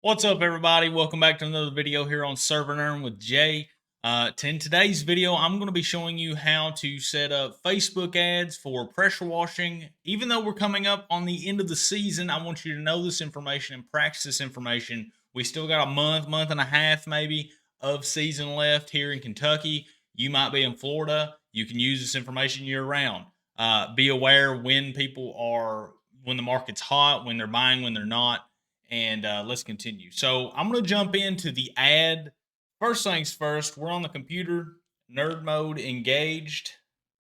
What's up, everybody? Welcome back to another video here on Serve and Earn with Jay. In today's video, I'm going to be showing you how to set up Facebook ads for pressure washing. Even though we're coming up on the end of the season, I want you to know this information and practice this information. We still got a month and a half maybe of season left here in Kentucky. You might be in Florida. You can use this information year round. Be aware when when the market's hot, when they're buying, when they're not, and let's continue. So I'm going to jump into the ad. First things first, we're on the computer, nerd mode engaged.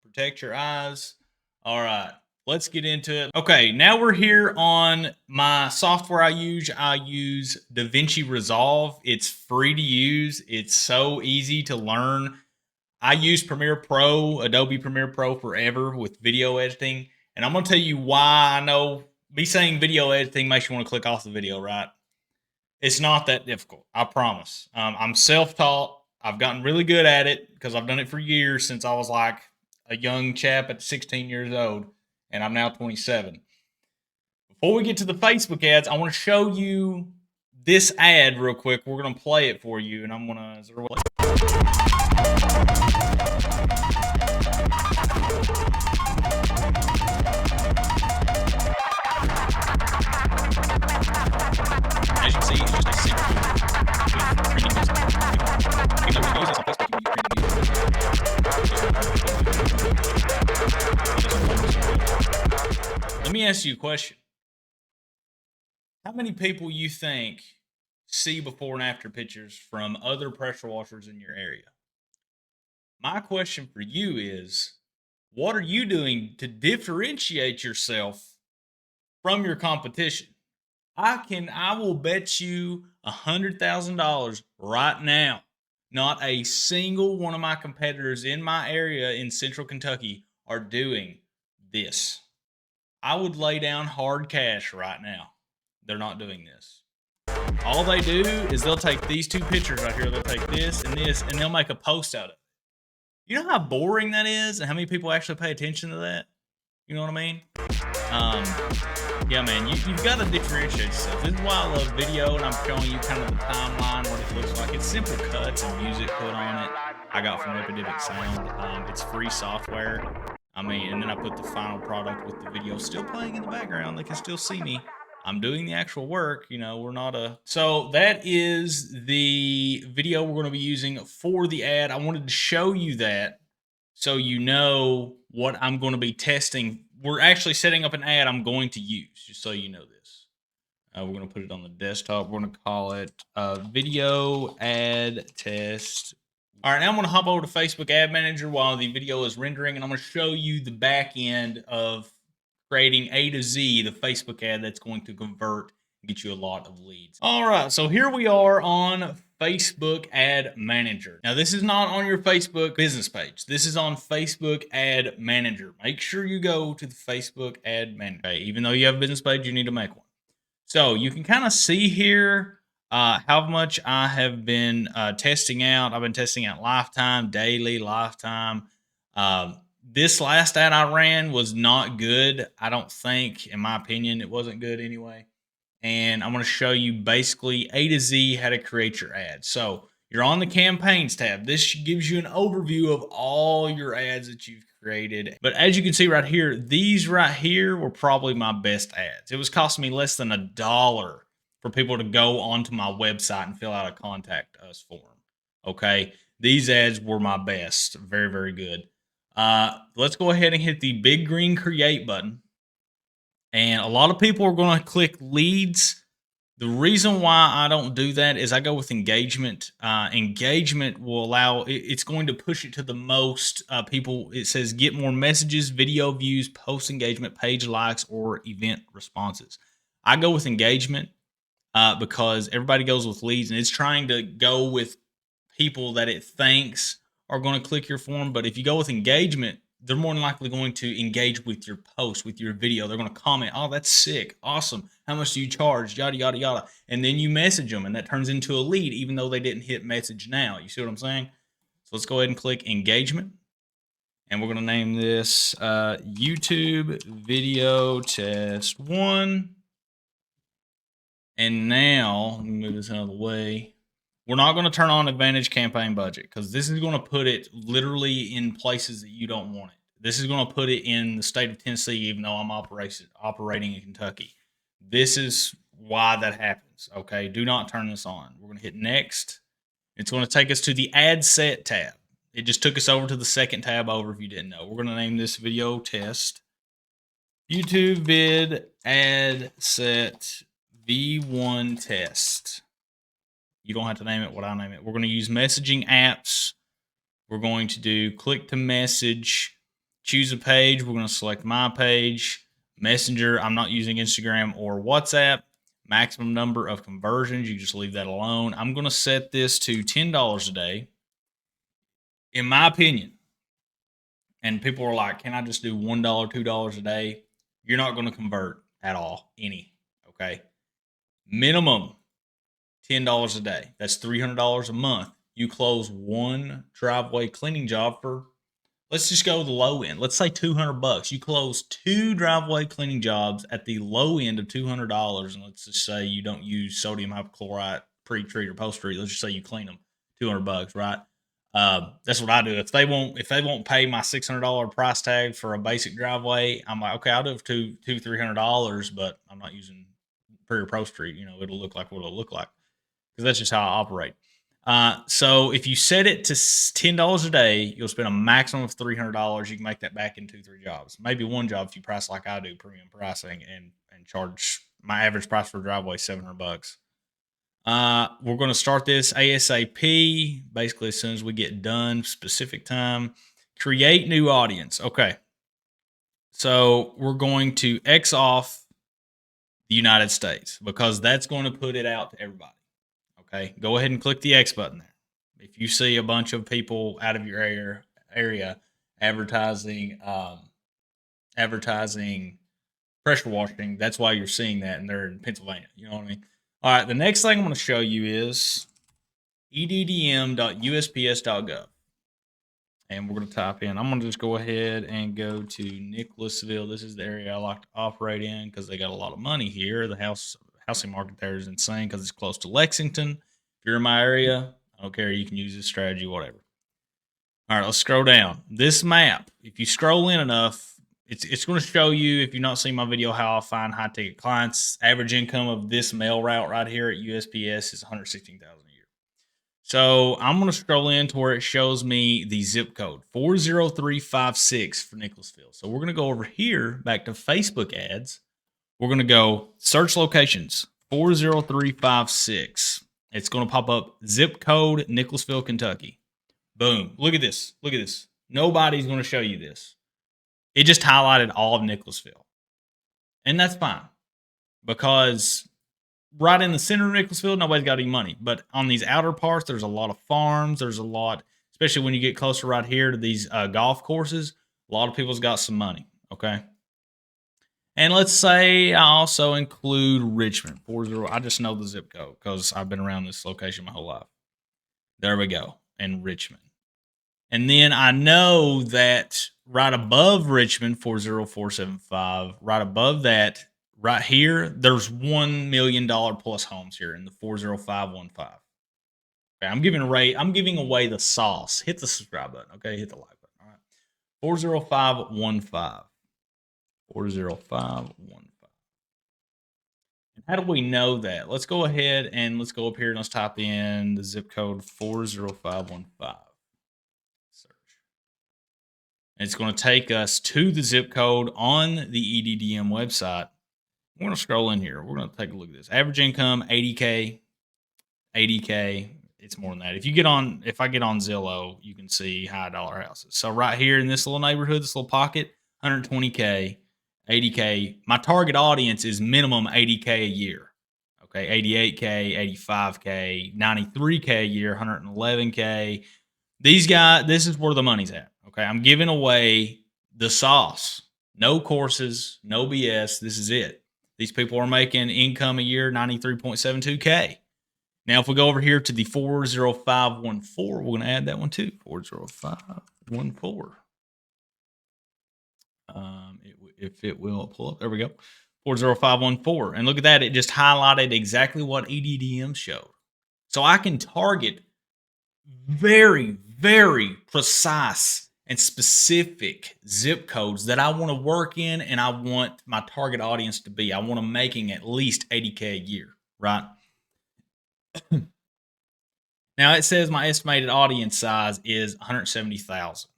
Protect your eyes. All right, let's get into it. Okay, now we're here on my software I use. I use DaVinci Resolve. It's free to use, it's so easy to learn. I use Premiere Pro, Adobe Premiere Pro forever with video editing. And I'm going to tell you why I know me saying video editing makes you want to click off the video, right? It's not that difficult. I promise. I'm self taught. I've gotten really good at it because I've done it for years since I was like a young chap at 16 years old. And I'm now 27. Before we get to the Facebook ads, I want to show you this ad real quick. We're going to play it for you. And I'm going to. As you can see, it's just a simple with printing music. You can use this on Facebook. Let me ask you a question. How many people you think see before and after pictures from other pressure washers in your area? My question for you is, what are you doing to differentiate yourself from your competition? I will bet you $100,000 right now. Not a single one of my competitors in my area in Central Kentucky are doing this. I would lay down hard cash right now. They're not doing this. All they do is they'll take these two pictures right here. They'll take this, and they'll make a post out of it. You know how boring that is, and how many people actually pay attention to that? You know what I mean? Yeah, man, you've got to differentiate yourself. This is why I love video, and I'm showing you kind of the timeline, what it looks like. It's simple cuts and music put on it. I got from Epidemic Sound. It's free software. I mean, and then I put the final product with the video still playing in the background. They can still see me. I'm doing the actual work. You know, we're not a. So that is the video we're going to be using for the ad. I wanted to show you that so you know what I'm going to be testing. We're actually setting up an ad I'm going to use, just so you know this. We're going to put it on the desktop. We're going to call it video ad test. All right, now I'm going to hop over to Facebook Ad Manager while the video is rendering, and I'm going to show you the back end of creating A to Z, the Facebook ad that's going to convert and get you a lot of leads. All right, so here we are on Facebook Ad Manager. Now, this is not on your Facebook business page. This is on Facebook Ad Manager. Make sure you go to the Facebook Ad Manager. Okay, even though you have a business page, you need to make one. So you can kind of see here how much I have been testing out. I've been testing out lifetime, daily, lifetime. This last ad I ran was not good. I don't think, in my opinion, it wasn't good anyway. And I'm going to show you basically A to Z how to create your ad. So you're on the campaigns tab. This gives you an overview of all your ads that you've created. But as you can see right here, these right here were probably my best ads. It was costing me less than $1 for people to go onto my website and fill out a contact us form. Okay. These ads were my best. Very, very good. Let's go ahead and hit the big green create button. And a lot of people are going to click leads. The reason why I don't do that is I go with engagement. Engagement will allow, it's going to push it to the most people. It says get more messages, video views, post engagement, page likes, or event responses. I go with engagement because everybody goes with leads, and it's trying to go with people that it thinks are going to click your form. But if you go with engagement, they're more than likely going to engage with your post, with your video. They're going to comment, oh, that's sick, awesome, how much do you charge, yada, yada, yada. And then you message them, and that turns into a lead, even though they didn't hit message now. You see what I'm saying? So let's go ahead and click engagement. And we're going to name this YouTube video test 1. And now, let me move this out of the way. We're not going to turn on Advantage Campaign Budget because this is going to put it literally in places that you don't want it. This is going to put it in the state of Tennessee, even though I'm operating in Kentucky. This is why that happens. Okay, do not turn this on. We're going to hit next. It's going to take us to the Ad Set tab. It just took us over to the second tab over if you didn't know. We're going to name this video test. YouTube vid ad set V1 test. You don't have to name it what I name it. We're going to use messaging apps. We're going to do click to message, choose a page. We're going to select my page, Messenger. I'm not using Instagram or WhatsApp. Maximum number of conversions. You just leave that alone. I'm going to set this to $10 a day. In my opinion, and people are like, can I just do $1, $2 a day? You're not going to convert at all, any. Okay. Minimum $10 a day. That's $300 a month. You close one driveway cleaning job for, let's just go the low end. Let's say $200. You close 2 driveway cleaning jobs at the low end of $200, and let's just say you don't use sodium hypochlorite pre-treat or post-treat. Let's just say you clean them, $200, right? That's what I do. If they won't pay my $600 price tag for a basic driveway, I'm like, okay, I'll do it for $300, but I'm not using pre or post-treat. You know, it'll look like what it'll look like because that's just how I operate. So if you set it to $10 a day, you'll spend a maximum of $300. You can make that back in 2-3 jobs, maybe one job if you price like I do, premium pricing, and charge my average price for a driveway $700. We're going to start this ASAP, basically as soon as we get done. Specific time. Create new audience. Okay, so we're going to X off the United States because that's going to put it out to everybody. Okay, go ahead and click the X button there. If you see a bunch of people out of your area advertising pressure washing, that's why you're seeing that, and they're in Pennsylvania. You know what I mean? All right, the next thing I'm going to show you is eddm.usps.gov. And we're going to type in, I'm going to just go ahead and go to Nicholasville. This is the area I like to operate in because they got a lot of money here. The housing market there is insane because it's close to Lexington. If you're in my area, I don't care. You can use this strategy, whatever. All right, let's scroll down. This map, if you scroll in enough, it's going to show you, if you've not seen my video, how I find high ticket clients. Average income of this mail route right here at USPS is $116,000 a year. So I'm going to scroll in to where it shows me the zip code 40356 for Nicholasville. So we're going to go over here back to Facebook ads. We're going to go search locations 40356. It's going to pop up zip code Nicholasville, Kentucky. Boom. Look at this. Look at this. Nobody's going to show you this. It just highlighted all of Nicholasville. And that's fine because right in the center of Nicholasville, nobody's got any money. But on these outer parts, there's a lot of farms. There's a lot, especially when you get closer right here to these golf courses, a lot of people's got some money, okay? And let's say I also include Richmond, 40. I just know the zip code because I've been around this location my whole life. There we go, in Richmond. And then I know that right above Richmond, 40475, right above that, right here, there's $1 million plus homes here in the 40515. Okay, I'm giving away the sauce. Hit the subscribe button. Okay, hit the like button. All right, 40515. 40515. And how do we know that? Let's go ahead and let's go up here and let's type in the zip code 40515. Search. And it's going to take us to the zip code on the EDDM website. We're going to scroll in here. We're going to take a look at this. Average income, 80K, 80K. It's more than that. If I get on Zillow, you can see high dollar houses. So right here in this little neighborhood, this little pocket, 120K, 80K. My target audience is minimum 80K a year. Okay, 88K, 85K, 93K a year, 111K. These guys, this is where the money's at. Okay, I'm giving away the sauce. No courses, no BS. This is it. These people are making income a year, 93.72K. Now, if we go over here to the 40514, we're going to add that one too. 40514. If it will pull up, there we go. 40514. And look at that. It just highlighted exactly what EDDM showed. So I can target very, very precise and specific zip codes that I want to work in and I want my target audience to be. I want them making at least 80K a year, right? Now it says my estimated audience size is 170,000.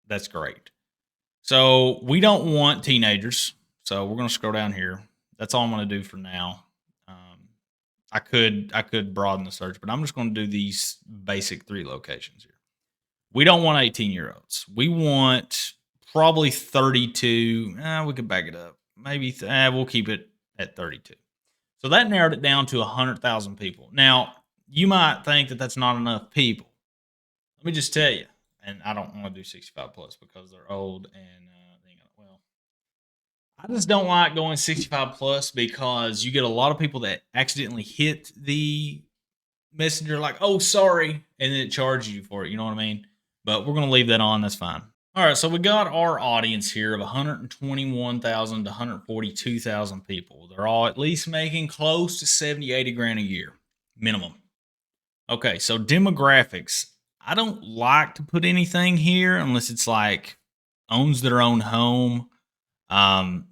That's great. So we don't want teenagers. So we're going to scroll down here. That's all I'm going to do for now. I could broaden the search, but I'm just going to do these basic 3 locations here. We don't want 18-year-olds. We want probably 32. We could back it up. Maybe we'll keep it at 32. So that narrowed it down to 100,000 people. Now, you might think that that's not enough people. Let me just tell you, and I don't want to do 65 plus because they're old and well, I just don't like going 65 plus because you get a lot of people that accidentally hit the messenger like, oh, sorry, and then it charges you for it. You know what I mean? But we're going to leave that on. That's fine. All right, so we got our audience here of 121,000 to 142,000 people. They're all at least making close to 70, 80 grand a year, minimum. Okay, so demographics. I don't like to put anything here unless it's like owns their own home,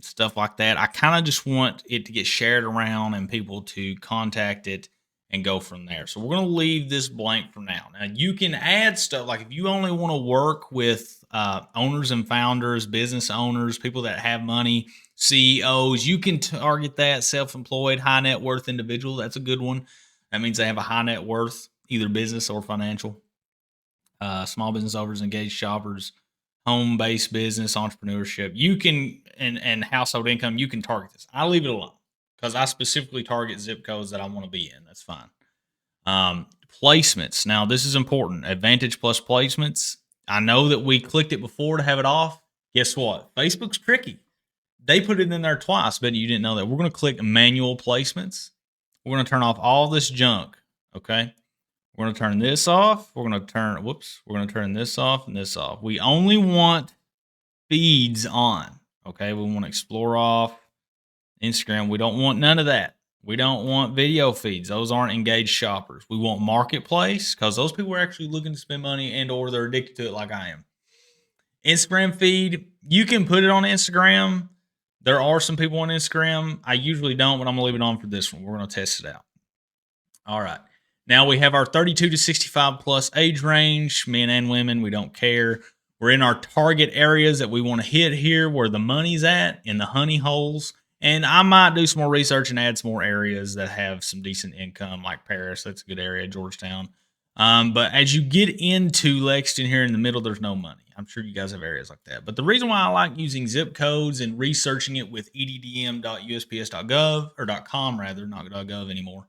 stuff like that. I kind of just want it to get shared around and people to contact it and go from there. So we're going to leave this blank for now. Now you can add stuff like if you only want to work with owners and founders, business owners, people that have money, CEOs, you can target that. Self-employed, high net worth individual. That's a good one. That means they have a high net worth, either business or financial. Small business owners, engaged shoppers, home-based business, entrepreneurship. You can, and household income, you can target this. I leave it alone because I specifically target zip codes that I want to be in. That's fine. Placements. Now, this is important. Advantage plus placements. I know that we clicked it before to have it off. Guess what? Facebook's tricky. They put it in there twice, but you didn't know that. We're going to click manual placements. We're going to turn off all this junk, okay? We're going to turn this off. We're going to turn this off and this off. We only want feeds on, okay? We want Explore off. Instagram, we don't want none of that. We don't want video feeds. Those aren't engaged shoppers. We want Marketplace because those people are actually looking to spend money and or they're addicted to it like I am. Instagram feed, you can put it on Instagram. There are some people on Instagram. I usually don't, but I'm going to leave it on for this one. We're going to test it out. All right. Now we have our 32 to 65 plus age range, men and women. We don't care. We're in our target areas that we want to hit here where the money's at, in the honey holes. And I might do some more research and add some more areas that have some decent income, like Paris. That's a good area, Georgetown. But as you get into Lexington here in the middle, there's no money. I'm sure you guys have areas like that. But the reason why I like using zip codes and researching it with eddm.usps.gov or .com rather, not .gov anymore,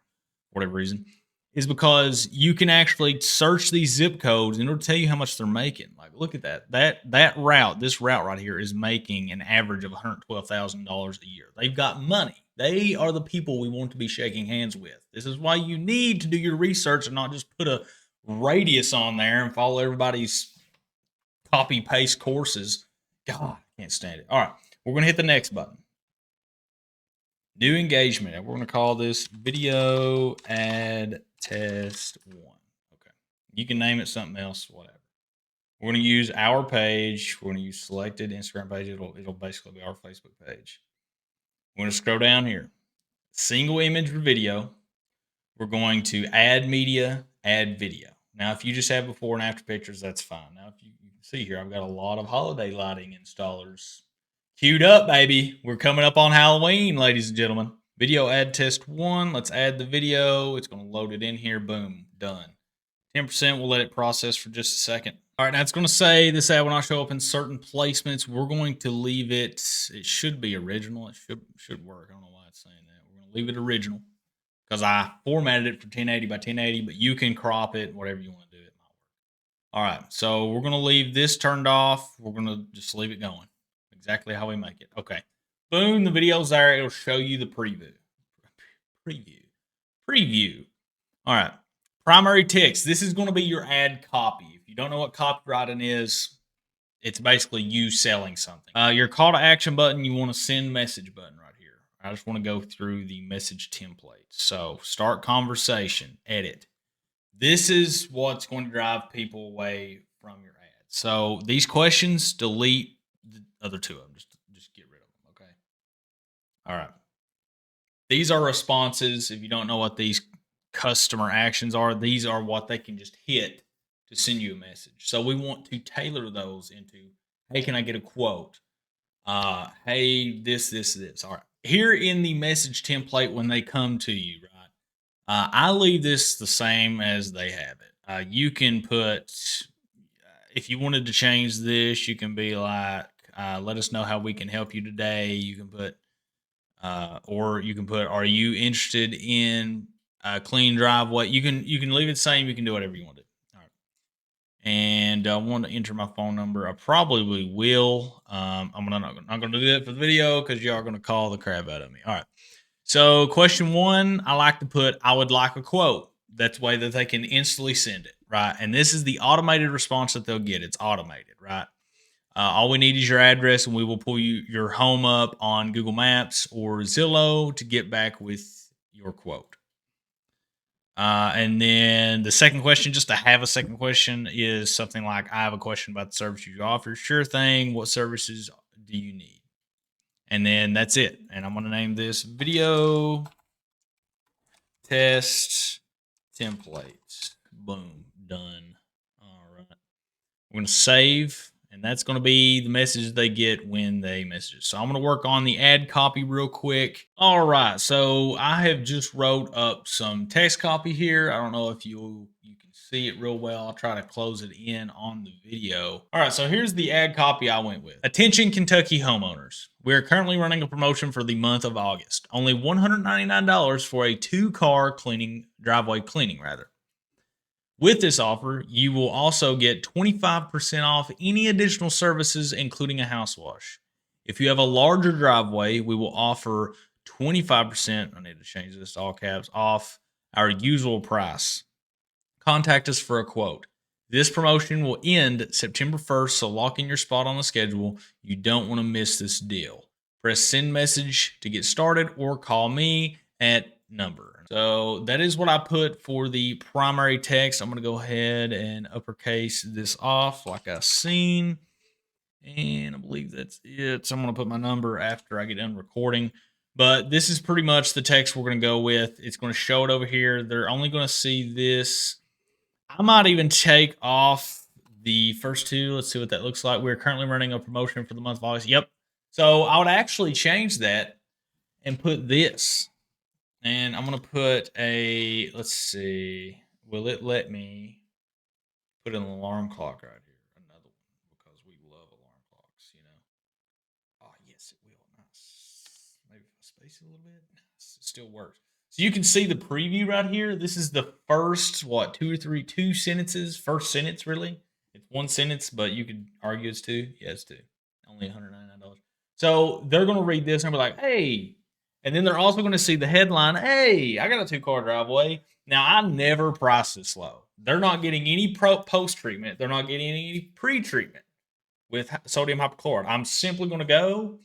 for whatever reason, is because you can actually search these zip codes and it'll tell you how much they're making. Like, look at that. That route, this route right here is making an average of $112,000 a year. They've got money. They are the people we want to be shaking hands with. This is why you need to do your research and not just put a radius on there and follow everybody's copy paste courses. God, I can't stand it. All right, we're going to hit the next button. New engagement. And we're going to call this video ad test 1. Okay. You can name it something else, whatever. We're going to use our page. We're going to use selected Instagram page. It'll basically be our Facebook page. We're going to scroll down here. Single image or video. We're going to add media, add video. Now, if you just have before and after pictures, that's fine. Now, if you can see here, I've got a lot of holiday lighting installers queued up, baby. We're coming up on Halloween, ladies and gentlemen. Video ad test 1. Let's add the video. It's going to load it in here. Boom. Done. 10%. We'll let it process for just a second. All right. Now it's going to say this ad will not show up in certain placements. We're going to leave it. It should be original. It should work. I don't know why it's saying that. We're going to leave it original because I formatted it for 1080 by 1080, but you can crop it, whatever you want to do. It might work. All right. So we're going to leave this turned off. We're going to just leave it going. Exactly how we make it. Okay. Boom, the video's there. It'll show you the preview. Preview. All right. Primary text. This is going to be your ad copy. If you don't know what copywriting is, it's basically you selling something. Your call to action button, you want a send message button right here. I just want to go through the message template. So start conversation, edit. This is what's going to drive people away from your ad. So these questions, delete the other two of them. Just get rid of them. Okay. All right. These are responses. If you don't know what these customer actions are, these are what they can just hit to send you a message. So we want to tailor those into, hey, can I get a quote? Hey, this. All right. Here in the message template, when they come to you, right? I leave this the same as they have it. You can put, if you wanted to change this, you can be like, let us know how we can help you today. You can put, or you can put, are you interested in a clean driveway? You can leave it the same. You can do whatever you want to do. All right. And I want to enter my phone number. I probably will. I'm not going to do that for the video because y'all are going to call the crap out of me. All right. So question 1, I like to put, I would like a quote. That's the way that they can instantly send it, right? And this is the automated response that they'll get. It's automated, right? All we need is your address, and we will pull your home up on Google Maps or Zillow to get back with your quote. And then the second question, just to have a second question, is something like, I have a question about the service you offer. Sure thing. What services do you need? And then that's it. And I'm going to name this video test template. Boom. Done. All right. We're going to save, and that's going to be the message they get when they message us. So I'm going to work on the ad copy real quick. All right. So I have just wrote up some text copy here. I don't know if you can see it real well. I'll try to close it in on the video. All right. So here's the ad copy I went with. Attention, Kentucky homeowners. We are currently running a promotion for the month of August. Only $199 for a 2-car driveway cleaning. With this offer, you will also get 25% off any additional services, including a house wash. If you have a larger driveway, we will offer 25%, I need to change this to all caps, off our usual price. Contact us for a quote. This promotion will end September 1st, so lock in your spot on the schedule. You don't want to miss this deal. Press send message to get started or call me at number. So that is what I put for the primary text. I'm going to go ahead and uppercase this off like I've seen. And I believe that's it. So I'm going to put my number after I get done recording. But this is pretty much the text we're going to go with. It's going to show it over here. They're only going to see this. I might even take off the first two. Let's see what that looks like. We're currently running a promotion for the month of August. Yep. So I would actually change that and put this. And I'm going to put a, let's see, will it let me put an alarm clock right here? Another one, because we love alarm clocks, you know. Oh, yes, it will. Nice. Maybe if I space it a little bit. Nice. It still works. So you can see the preview right here. This is the first, two sentences. First sentence, really. It's one sentence, but you could argue it's two. Yeah, it's two. Only $199. So they're going to read this and be like, hey. And then they're also going to see the headline, hey, I got a 2-car driveway. Now, I never price this low. They're not getting any post treatment. They're not getting any pre treatment with sodium hypochlorite. I'm simply going to go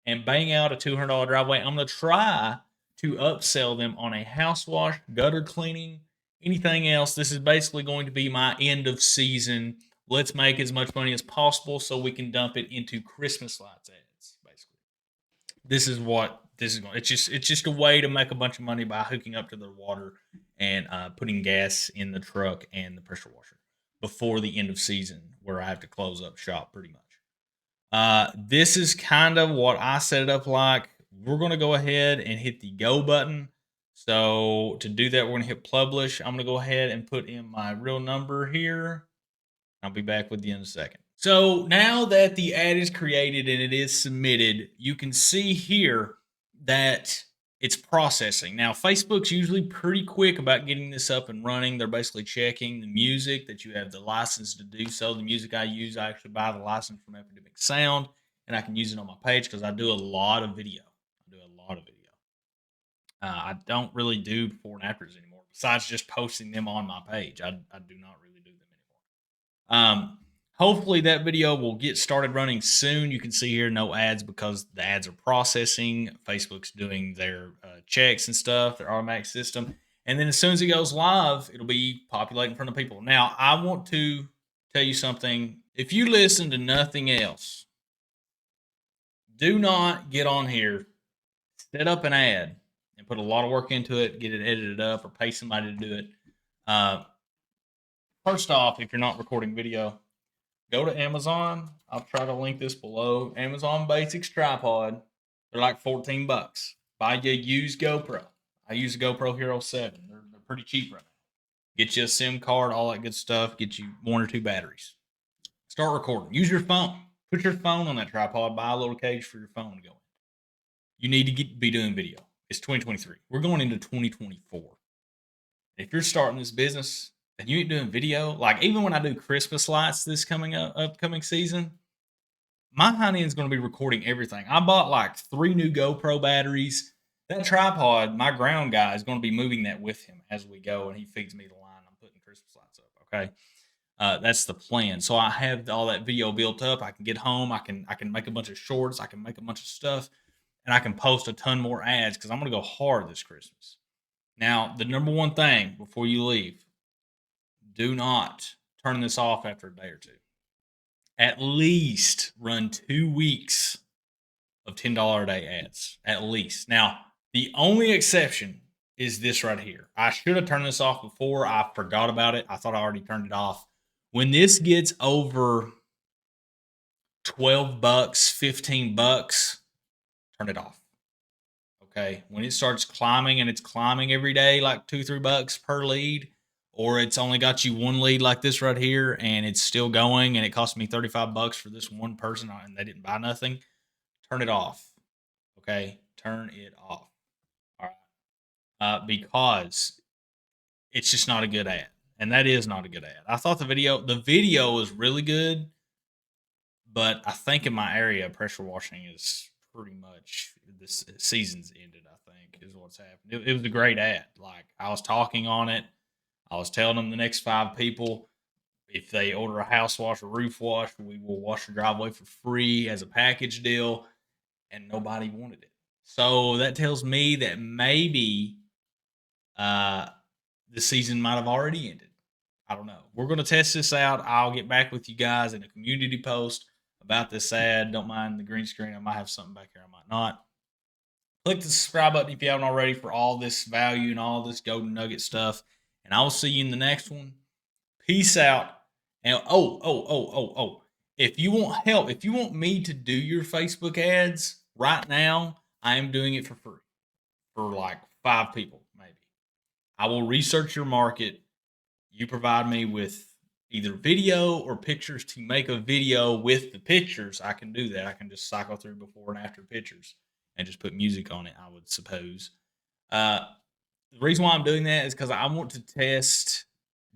and bang out a $200 driveway. I'm going to try to upsell them on a house wash, gutter cleaning, anything else. This is basically going to be my end of season. Let's make as much money as possible so we can dump it into Christmas lights ads. Basically, this is what this is going. It's just a way to make a bunch of money by hooking up to their water and putting gas in the truck and the pressure washer before the end of season, where I have to close up shop pretty much. This is kind of what I set it up like. We're going to go ahead and hit the go button. So to do that, we're going to hit publish. I'm going to go ahead and put in my real number here. I'll be back with you in a second. So now that the ad is created and it is submitted, you can see here that it's processing. Now, Facebook's usually pretty quick about getting this up and running. They're basically checking the music that you have the license to do so. The music I use, I actually buy the license from Epidemic Sound, and I can use it on my page because I do a lot of video. I don't really do before and afters anymore, besides just posting them on my page. I do not really do them anymore. Hopefully that video will get started running soon. You can see here no ads because the ads are processing. Facebook's doing their checks and stuff, their automatic system. And then as soon as it goes live, it'll be populating in front of people. Now, I want to tell you something. If you listen to nothing else, do not get on here, set up an ad, and put a lot of work into it, get it edited up, or pay somebody to do it. First off, if you're not recording video, go to Amazon. I'll try to link this below. Amazon Basics tripod. They're like 14 bucks. Buy you a used GoPro. I use a GoPro Hero 7. They're pretty cheap right now. Get you a SIM card, all that good stuff. Get you 1 or 2 batteries. Start recording. Use your phone. Put your phone on that tripod. Buy a little cage for your phone to go in. You need to be doing video. It's 2023. We're going into 2024. If you're starting this business and you ain't doing video, like even when I do Christmas lights this upcoming season, my honey is going to be recording everything. I bought like 3 new GoPro batteries. That tripod, my ground guy is going to be moving that with him as we go, and he feeds me the line. I'm putting Christmas lights up. Okay, that's the plan. So I have all that video built up. I can get home. I can make a bunch of shorts. I can make a bunch of stuff, and I can post a ton more ads because I'm going to go hard this Christmas. Now, the number one thing before you leave, do not turn this off after a day or two. At least run 2 weeks of $10 a day ads. At least. Now, the only exception is this right here. I should have turned this off before. I forgot about it. I thought I already turned it off. When this gets over 12 bucks, 15 bucks, turn it off. Okay. When it starts climbing and it's climbing every day, like $2-3 bucks per lead, or it's only got you 1 lead like this right here and it's still going and it cost me 35 bucks for this one person and they didn't buy nothing, turn it off. Okay. Turn it off. All right. Because it's just not a good ad. And that is not a good ad. I thought the video was really good, but I think in my area, pressure washing is pretty much this season's ended, I think, is what's happened. It was a great ad. Like I was talking on it. I was telling them the next 5 people, if they order a house wash or roof wash, we will wash the driveway for free as a package deal. And nobody wanted it. So that tells me that maybe the season might have already ended. I don't know. We're going to test this out. I'll get back with you guys in a community post about this ad. Don't mind the green screen. I might have something back here. I might not. Click the subscribe button if you haven't already for all this value and all this golden nugget stuff. And I will see you in the next one. Peace out. And if you want help, if you want me to do your Facebook ads right now, I am doing it for free for like 5 people, maybe. I will research your market. You provide me with either video or pictures to make a video with the pictures. I can do that. I can just cycle through before and after pictures and just put music on it, I would suppose. The reason why I'm doing that is because I want to test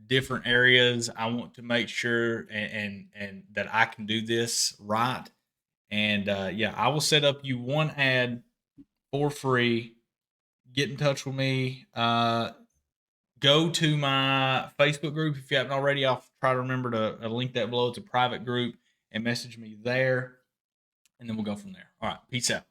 different areas. I want to make sure and that I can do this right. And yeah, I will set up you 1 ad for free. Get in touch with me. Go to my Facebook group if you haven't already. I'll try to remember to link that below. It's a private group and message me there. And then we'll go from there. All right. Peace out.